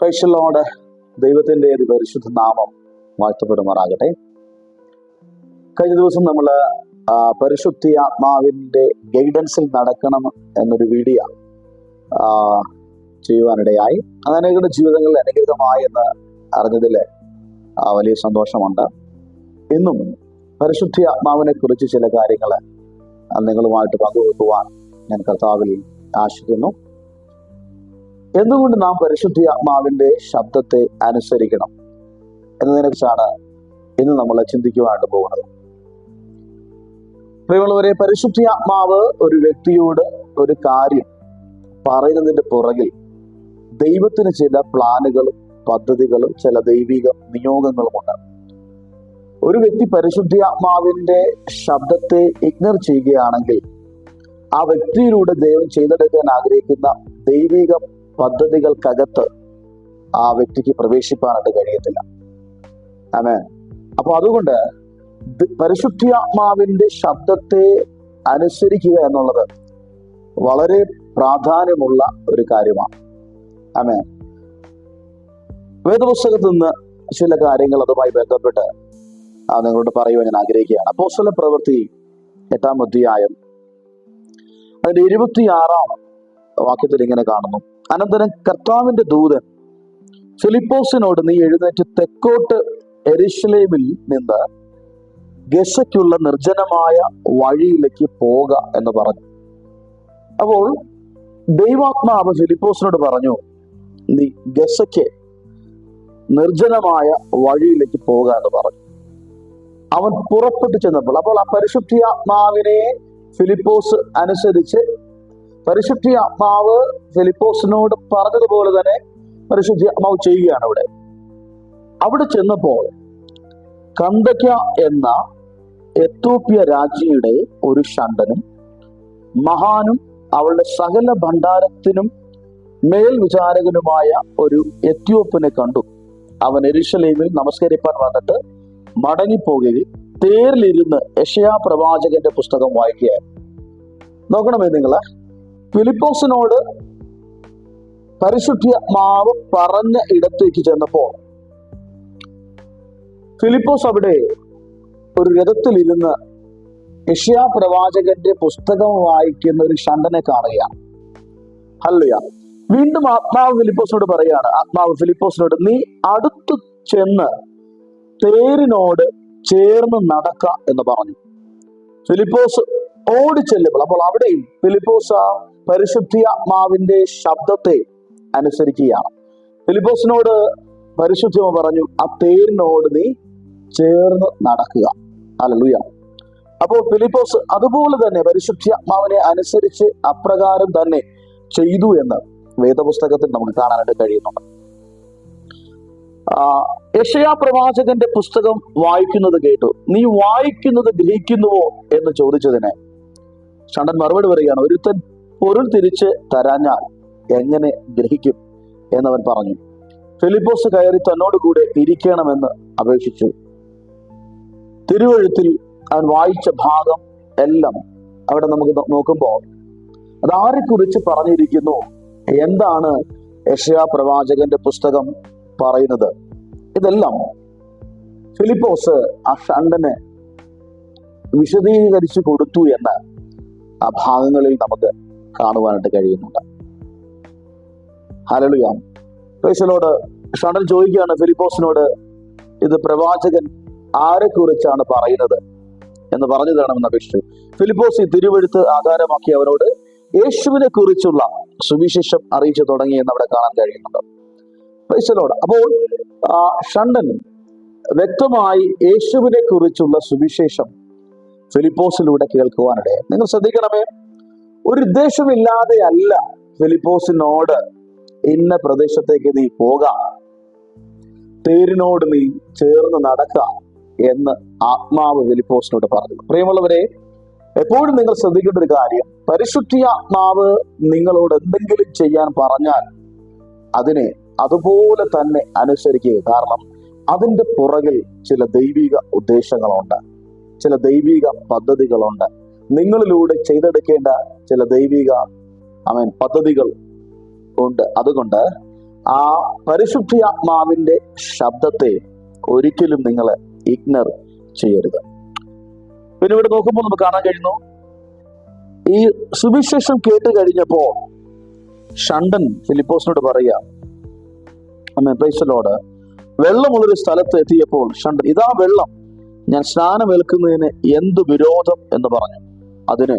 Praise the Lord. ദൈവത്തിൻ്റെ പരിശുദ്ധ നാമം വാഴ്ത്തപ്പെടുമാറാകട്ടെ. കഴിഞ്ഞ ദിവസം നമ്മൾ പരിശുദ്ധ ആത്മാവിൻ്റെ ഗൈഡൻസിൽ നടക്കണം എന്നൊരു വീഡിയോ ചെയ്യുവാനിടയായി. അത് അനേകരുടെ ജീവിതങ്ങളിൽ അനുഗ്രഹമായി എന്ന് അറിഞ്ഞതിൽ വലിയ സന്തോഷമുണ്ട്. ഇന്നും പരിശുദ്ധ ആത്മാവിനെ കുറിച്ച് ചില കാര്യങ്ങൾ നിങ്ങളുമായിട്ട് പങ്കുവെക്കുവാൻ ഞാൻ കർത്താവിൽ ആശിക്കുന്നു. എന്തുകൊണ്ട് നാം പരിശുദ്ധ ആത്മാവിൻ്റെ ശബ്ദത്തെ അനുസരിക്കണം എന്നതിനെക്കുറിച്ചാണ് ഇന്ന് നമ്മൾ ചിന്തിക്കുവാനായിട്ട് പോകുന്നത്. പ്രിയമുള്ളവരെ, പരിശുദ്ധ ആത്മാവ് ഒരു വ്യക്തിയോട് ഒരു കാര്യം പറയുന്നതിൻ്റെ പുറകിൽ ദൈവത്തിന് ചില പ്ലാനുകളും പദ്ധതികളും ചില ദൈവിക നിയോഗങ്ങളുമുണ്ട്. ഒരു വ്യക്തി പരിശുദ്ധ ആത്മാവിൻ്റെ ശബ്ദത്തെ ഇഗ്നോർ ചെയ്യുകയാണെങ്കിൽ ആ വ്യക്തിയിലൂടെ ദൈവം ചെയ്തെടുക്കാൻ ആഗ്രഹിക്കുന്ന ദൈവിക പദ്ധതികൾക്കകത്ത് ആ വ്യക്തിക്ക് പ്രവേശിപ്പാനായിട്ട് കഴിയത്തില്ല. ആമേൻ. അപ്പൊ അതുകൊണ്ട് പരിശുദ്ധാത്മാവിന്റെ ശബ്ദത്തെ അനുസരിക്കുക എന്നുള്ളത് വളരെ പ്രാധാന്യമുള്ള ഒരു കാര്യമാണ്. ആമേൻ. വേദപുസ്തകത്തിൽ നിന്ന് ചില കാര്യങ്ങൾ അതുമായി ബന്ധപ്പെട്ട് നിങ്ങളോട് പറയുവാൻ ഞാൻ ആഗ്രഹിക്കുകയാണ്. അപ്പോസ്തല പ്രവൃത്തി 8-ാം അധ്യായം അതിന്റെ 26-ാം വാക്യത്തിൽ ഇങ്ങനെ കാണുന്നു: അനന്തരം കർത്താവിന്റെ ദൂതൻ ഫിലിപ്പോസിനോട്, നീ എഴുന്നേറ്റ് തെക്കോട്ട് യെരൂശലേമിൽ നിന്ന് ഗസയ്ക്കുള്ള നിർജ്ജനമായ വഴിയിലേക്ക് പോക എന്ന് പറഞ്ഞു. അപ്പോൾ ദൈവാത്മാവ് ഫിലിപ്പോസിനോട് പറഞ്ഞു, നീ ഗസയ്ക്ക് നിർജ്ജനമായ വഴിയിലേക്ക് പോക എന്ന് പറഞ്ഞു. അവൻ പുറപ്പെട്ടു ചെന്നപ്പോൾ അപ്പോൾ ആ പരിശുദ്ധാത്മാവിനെ ഫിലിപ്പോസ് അനുസരിച്ച് പരിശുദ്ധാത്മാവ് ഫിലിപ്പോസിനോട് പറഞ്ഞതുപോലെ തന്നെ പരിശുദ്ധാത്മാവ് ചെയ്യുകയാണ്. അവിടെ ചെന്നപ്പോൾ കന്ദക്യ എന്ന എത്യോപ്യ രാജ്ഞിയുടെ ഒരു ഷണ്ഡനും മഹാനും അവളുടെ സകല ഭണ്ഡാരത്തിനും മേൽവിചാരകനുമായ ഒരു എത്യോപ്യനെ കണ്ടു. അവൻ യെരൂശലേമിൽ നമസ്കരിപ്പാൻ വന്നിട്ട് മടങ്ങിപ്പോകുകയും തേരിലിരുന്ന് യെശയ്യാ പ്രവാചകന്റെ പുസ്തകം വായിക്കുകയായിരുന്നു. നോക്കണമേ നിങ്ങള്, ഫിലിപ്പോസിനോട് പരിശുദ്ധാത്മാവ് പറഞ്ഞ ഇടത്തേക്ക് ചെന്നപ്പോൾ ഫിലിപ്പോസ് അവിടെ ഒരു രഥത്തിലിരുന്ന് യെശയ്യാ പ്രവാചകന്റെ പുസ്തകം വായിക്കുന്ന ഒരു ഷണ്ഡനെ കാണുകയാണ്. ഹല്ലേലൂയ. വീണ്ടും ആത്മാവ് ഫിലിപ്പോസിനോട് പറയുകയാണ്. ആത്മാവ് ഫിലിപ്പോസിനോട്, നീ അടുത്തു ചെന്ന് തേരിനോട് ചേർന്ന് നടക്ക എന്ന് പറഞ്ഞു. ഫിലിപ്പോസ് ഓടിച്ചെല്ലുമ്പോൾ അപ്പോൾ അവിടെയും ഫിലിപ്പോസ് ആ പരിശുദ്ധാത്മാവിന്റെ ശബ്ദത്തെ അനുസരിക്കുകയാണ്. ഫിലിപ്പോസിനോട് പരിശുദ്ധമ പറഞ്ഞു, ആ തേരിനോട് നീ ചേർന്ന് നടക്കുക. ഹല്ലേലൂയ. അപ്പോൾ ഫിലിപ്പോസ് അതുപോലെ തന്നെ പരിശുദ്ധാത്മാവിനെ അനുസരിച്ച് അപ്രകാരം തന്നെ ചെയ്തു എന്ന് വേദപുസ്തകത്തിൽ നമുക്ക് കാണാനായിട്ട് കഴിയുന്നുണ്ട്. യെശയ്യാ പ്രവാചകന്റെ പുസ്തകം വായിക്കുന്നത് കേട്ടു, നീ വായിക്കുന്നത് ഗ്രഹിക്കുന്നുവോ എന്ന് ചോദിച്ചതിന് ഷണ്ഡൻ മറുപടി പറയുകയാണ്, ഒരുത്തൻ പൊരുൾ തിരിച്ച് തരാഞ്ഞാൽ എങ്ങനെ ഗ്രഹിക്കും എന്നവൻ പറഞ്ഞു. ഫിലിപ്പോസ് കയറി തന്നോട് കൂടെ ഇരിക്കണമെന്ന് അപേക്ഷിച്ചു. തിരുവെഴുത്തിൽ അവൻ വായിച്ച ഭാഗം എല്ലാം അവിടെ നമുക്ക് നോക്കുമ്പോൾ അതാരെക്കുറിച്ച് പറഞ്ഞിരിക്കുന്നു, എന്താണ് യെശയ്യാ പ്രവാചകന്റെ പുസ്തകം പറയുന്നത്, ഇതെല്ലാം ഫിലിപ്പോസ് ആ ഷണ്ഡന് വിശദീകരിച്ചു കൊടുത്തു എന്ന് ആ ഭാഗങ്ങളിൽ നമുക്ക് കാണുവാനായിട്ട് കഴിയുന്നുണ്ട്. ഹല്ലേലൂയ. ഫിലിപ്പോസിനോട് ഷണ്ഡൻ ചോദിക്കുകയാണ് ഫിലിപ്പോസിനോട്, ഇത് പ്രവാചകൻ ആരെക്കുറിച്ചാണ് പറയുന്നത് എന്ന് പറഞ്ഞു തരണമെന്ന് അപേക്ഷിച്ചു. ഫിലിപ്പോസ് ഈ തിരുവെഴുത്ത് ആധാരമാക്കി അവരോട് യേശുവിനെ കുറിച്ചുള്ള സുവിശേഷം അറിയിച്ചു തുടങ്ങി എന്ന് അവിടെ കാണാൻ കഴിയുന്നുണ്ട്. അപ്പോൾ ഷണ്ഡൻ വ്യക്തമായി യേശുവിനെ കുറിച്ചുള്ള സുവിശേഷം ഫിലിപ്പോസിലൂടെ കേൾക്കുവാനിടയെ. നിങ്ങൾ ശ്രദ്ധിക്കണമേ, ഒരു ഉദ്ദേശമില്ലാതെ അല്ല ഫിലിപ്പോസിനോട് ഇന്ന പ്രദേശത്തേക്ക് നീ പോകാം, തേരിനോട് നീ ചേർന്ന് നടക്കാം എന്ന് ആത്മാവ് ഫിലിപ്പോസിനോട് പറഞ്ഞു. പ്രിയമുള്ളവരെ, എപ്പോഴും നിങ്ങൾ ശ്രദ്ധിക്കേണ്ട ഒരു കാര്യം, പരിശുദ്ധാത്മാവ് നിങ്ങളോട് എന്തെങ്കിലും ചെയ്യാൻ പറഞ്ഞാൽ അതിനെ അതുപോലെ തന്നെ അനുസരിക്കുക. കാരണം അതിൻ്റെ പുറകിൽ ചില ദൈവിക ഉദ്ദേശങ്ങളുണ്ട്, ചില ദൈവിക പദ്ധതികളുണ്ട്, നിങ്ങളിലൂടെ ചെയ്തെടുക്കേണ്ട ചില ദൈവിക പദ്ധതികൾ ഉണ്ട്. അതുകൊണ്ട് ആ പരിശുദ്ധാത്മാവിന്റെ ശബ്ദത്തെ ഒരിക്കലും നിങ്ങൾ ഇഗ്നർ ചെയ്യരുത്. പിന്നെ ഇവിടെ നോക്കുമ്പോൾ നമുക്ക് കാണാൻ കഴിയുന്നു, ഈ സുവിശേഷം കേട്ട് കഴിഞ്ഞപ്പോൾ ഷണ്ടൻ ഫിലിപ്പോസിനോട് പറയുക, പ്രൈസലോട്, വെള്ളമുള്ളൊരു സ്ഥലത്ത് എത്തിയപ്പോൾ ഷണ്ടൻ, ഇതാ വെള്ളം, ഞാൻ സ്നാനമേൽക്കുന്നതിന് എന്ത് വിരോധം എന്ന് പറഞ്ഞു. അതിന്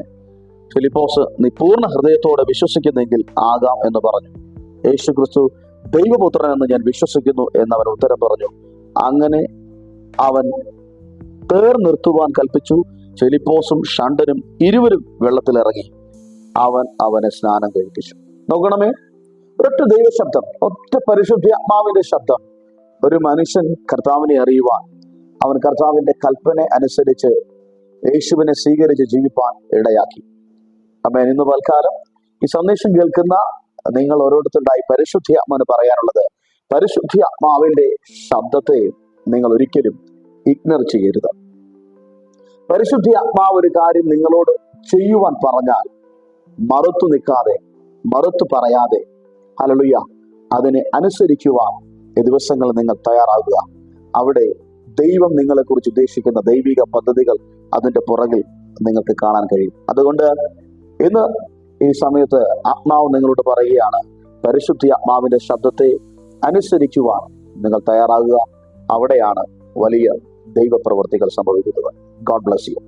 ഫിലിപ്പോസ്, നീ പൂർണ്ണ ഹൃദയത്തോടെ വിശ്വസിക്കുന്നെങ്കിൽ ആകാം എന്ന് പറഞ്ഞു. യേശു ക്രിസ്തു ദൈവപുത്രൻ എന്ന് ഞാൻ വിശ്വസിക്കുന്നു എന്നവൻ ഉത്തരം പറഞ്ഞു. അങ്ങനെ അവൻ തേർ നിർത്തുവാൻ കൽപ്പിച്ചു. ഫിലിപ്പോസും ഷണ്ടനും ഇരുവരും വെള്ളത്തിലിറങ്ങി. അവൻ അവനെ സ്നാനം കഴിപ്പിച്ചു. നോക്കണമേ, ഒറ്റ ദൈവശബ്ദം, ഒറ്റ പരിശുദ്ധാത്മാവിന്റെ ശബ്ദം ഒരു മനുഷ്യൻ കർത്താവിനെ അറിയുവാൻ, അവൻ കർത്താവിന്റെ കൽപ്പന അനുസരിച്ച് യേശുവിനെ സ്വീകരിച്ച് ജീവിപ്പാൻ ഇടയാക്കി. അമ്മേൻ, ഇന്ന് തൽക്കാലം ഈ സന്ദേശം കേൾക്കുന്ന നിങ്ങൾ ഓരോരുത്തരുണ്ടായി പരിശുദ്ധാത്മാവിന് പറയാനുള്ളത്, പരിശുദ്ധാത്മാവിന്റെ ശബ്ദത്തെ നിങ്ങൾ ഒരിക്കലും ഇഗ്നർ ചെയ്യരുത്. പരിശുദ്ധാത്മാവ് ഒരു കാര്യം നിങ്ങളോട് ചെയ്യുവാൻ പറഞ്ഞാൽ മറുത്തു നിൽക്കാതെ, മറുത്തു പറയാതെ, ഹല്ലേലൂയ, അതിനെ അനുസരിക്കുവാൻ ഈ ദിവസങ്ങൾ നിങ്ങൾ തയ്യാറാകുക. അവിടെ ദൈവം നിങ്ങളെക്കുറിച്ച് ഉദ്ദേശിക്കുന്ന ദൈവിക പദ്ധതികൾ അതിന്റെ പുറകിൽ നിങ്ങൾക്ക് കാണാൻ കഴിയും. അതുകൊണ്ട് ഇന്ന് ഈ സമയത്ത് ആത്മാവ് നിങ്ങളോട് പറയുകയാണ്, പരിശുദ്ധാത്മാവിന്റെ ശബ്ദത്തെ അനുസരിക്കുവാൻ നിങ്ങൾ തയ്യാറാകുക. അവിടെയാണ് വലിയ ദൈവപ്രവൃത്തികൾ സംഭവിക്കുന്നത്. God bless you.